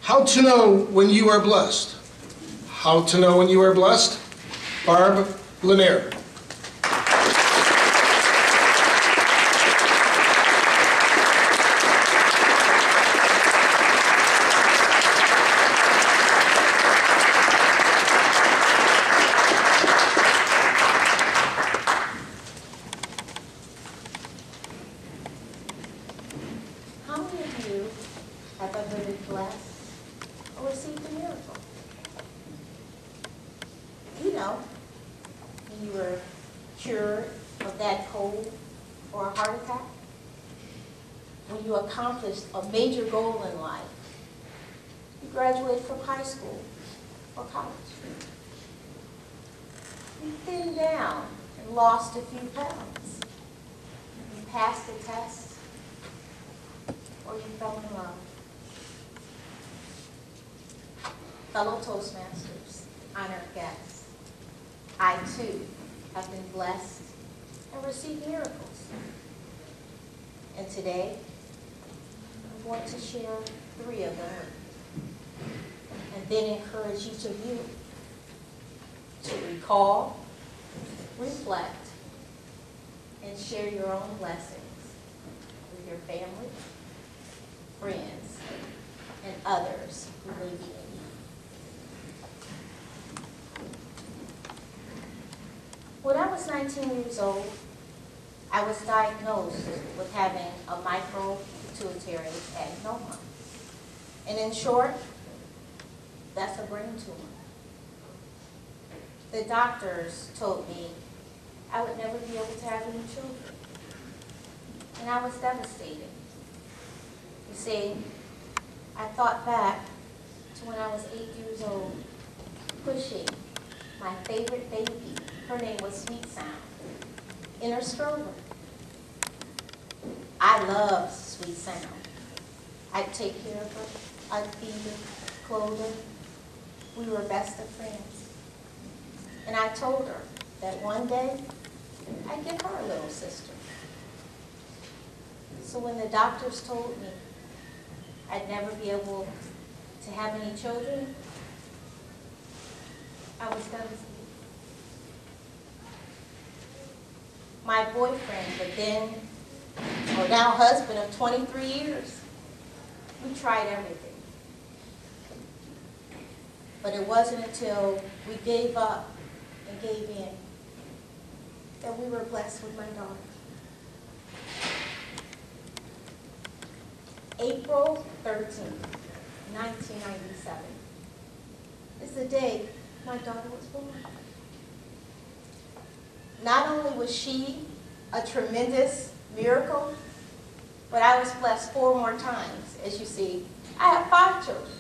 How to know when you are blessed. How to know when you are blessed? Barb Lanier. How many of you have ever been blessed or received a miracle? You know, when you were cured of that cold or a heart attack, when you accomplished a major goal in life, you graduated from high school or college. You thinned down and lost a few pounds. You passed the test, or you fell in love. Fellow Toastmasters, honored guests, I too have been blessed and received miracles. And today, I'm going to share 3 of them, and then encourage each of you to recall, reflect, and share your own blessings with your family, friends, and others who may be in need. When I was 19 years old, I was diagnosed with having a micropituitary adenoma. And in short, that's a brain tumor. The doctors told me I would never be able to have any children. And I was devastated. You see, I thought back to when I was 8 years old, pushing my favorite baby, her name was Sweet Sound, in her stroller. I loved Sweet Sound. I'd take care of her, I'd feed her, clothe her. We were best of friends. And I told her that one day I'd give her a little sister. So when the doctors told me I'd never be able to have any children, I was devastated. My boyfriend, but then, or now husband of 23 years, we tried everything. But it wasn't until we gave up and gave in that we were blessed with my daughter. April 13th, 1997 is the day my daughter was born. Not only was she a tremendous miracle, but I was blessed 4 more times. As you see, I have 5 children.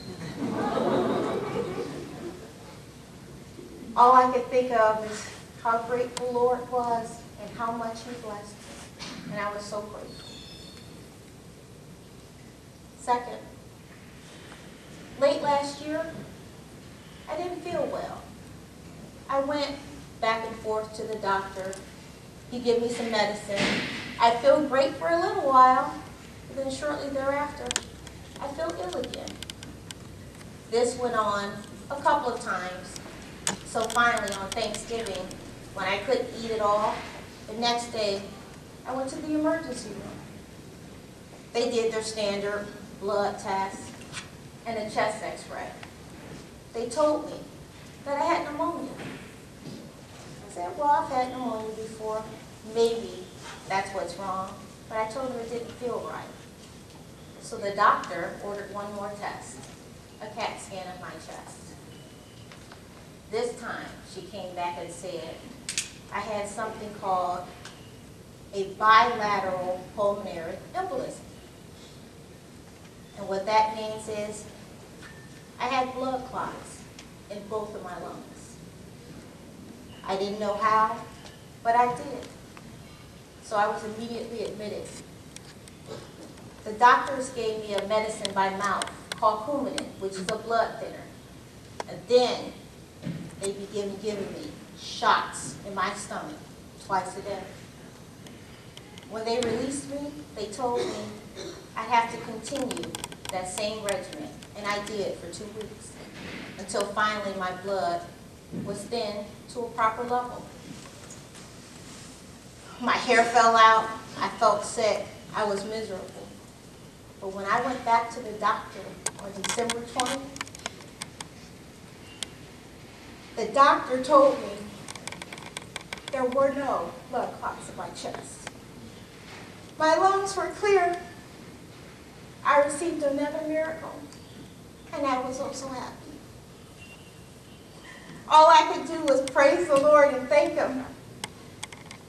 All I could think of is how grateful the Lord was and how much He blessed me. And I was so grateful. Second, late last year, I didn't feel well. I went back and forth to the doctor. He gave me some medicine. I felt great for a little while, but then shortly thereafter, I felt ill again. This went on a couple of times. So finally, on Thanksgiving, when I couldn't eat at all, the next day, I went to the emergency room. They did their standard blood test and a chest x-ray. They told me that I had pneumonia. I said, well, I've had pneumonia before. Maybe that's what's wrong. But I told her it didn't feel right. So the doctor ordered one more test, a CAT scan of my chest. This time, she came back and said I had something called a bilateral pulmonary embolism. And what that means is I had blood clots in both of my lungs. I didn't know how, but I did. So I was immediately admitted. The doctors gave me a medicine by mouth called Coumadin, which is a blood thinner. And then they began giving me shots in my stomach twice a day. When they released me, they told me I'd have to continue that same regimen, and I did for 2 weeks, until finally my blood was thinned to a proper level. My hair fell out, I felt sick, I was miserable. But when I went back to the doctor on December 20th, the doctor told me there were no blood clots in my chest. My lungs were clear. I received another miracle, and I was also happy. All I could do was praise the Lord and thank Him,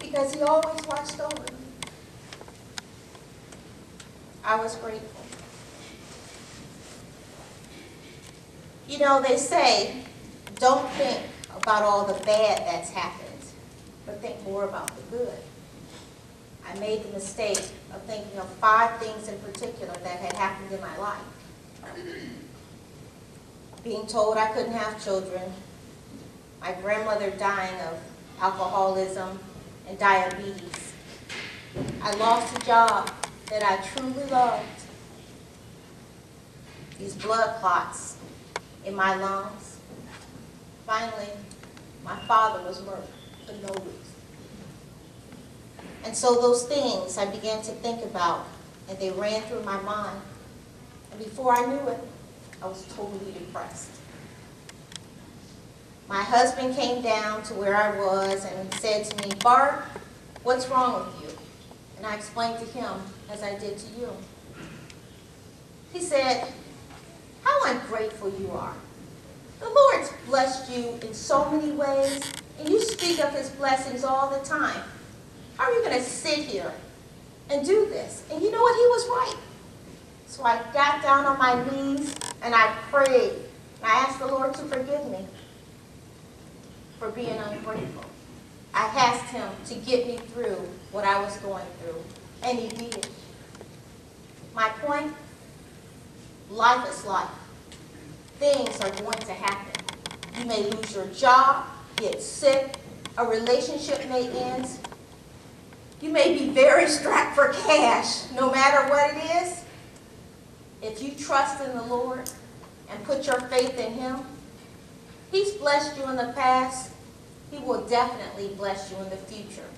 because He always watched over me. I was grateful. You know, they say, don't think about all the bad that's happened, but think more about the good. I made the mistake of thinking of 5 things in particular that had happened in my life. Being told I couldn't have children, my grandmother dying of alcoholism and diabetes. I lost a job that I truly loved. These blood clots in my lungs. Finally, my father was murdered for no reason. And so those things I began to think about, and they ran through my mind. And before I knew it, I was totally depressed. My husband came down to where I was and said to me, Barb, what's wrong with you? And I explained to him, as I did to you. He said, how ungrateful you are. The Lord's blessed you in so many ways, and you speak of His blessings all the time. How are you going to sit here and do this? And you know what? He was right. So I got down on my knees and I prayed. And I asked the Lord to forgive me for being ungrateful. I asked Him to get me through what I was going through, and He did. My point? Life is life. Things are going to happen. You may lose your job, get sick, a relationship may end. You may be very strapped for cash, no matter what it is. If you trust in the Lord and put your faith in Him, He's blessed you in the past. He will definitely bless you in the future.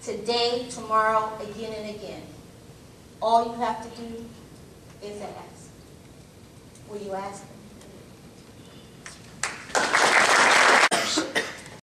Today, tomorrow, again and again. All you have to do is ask. Will you ask Him?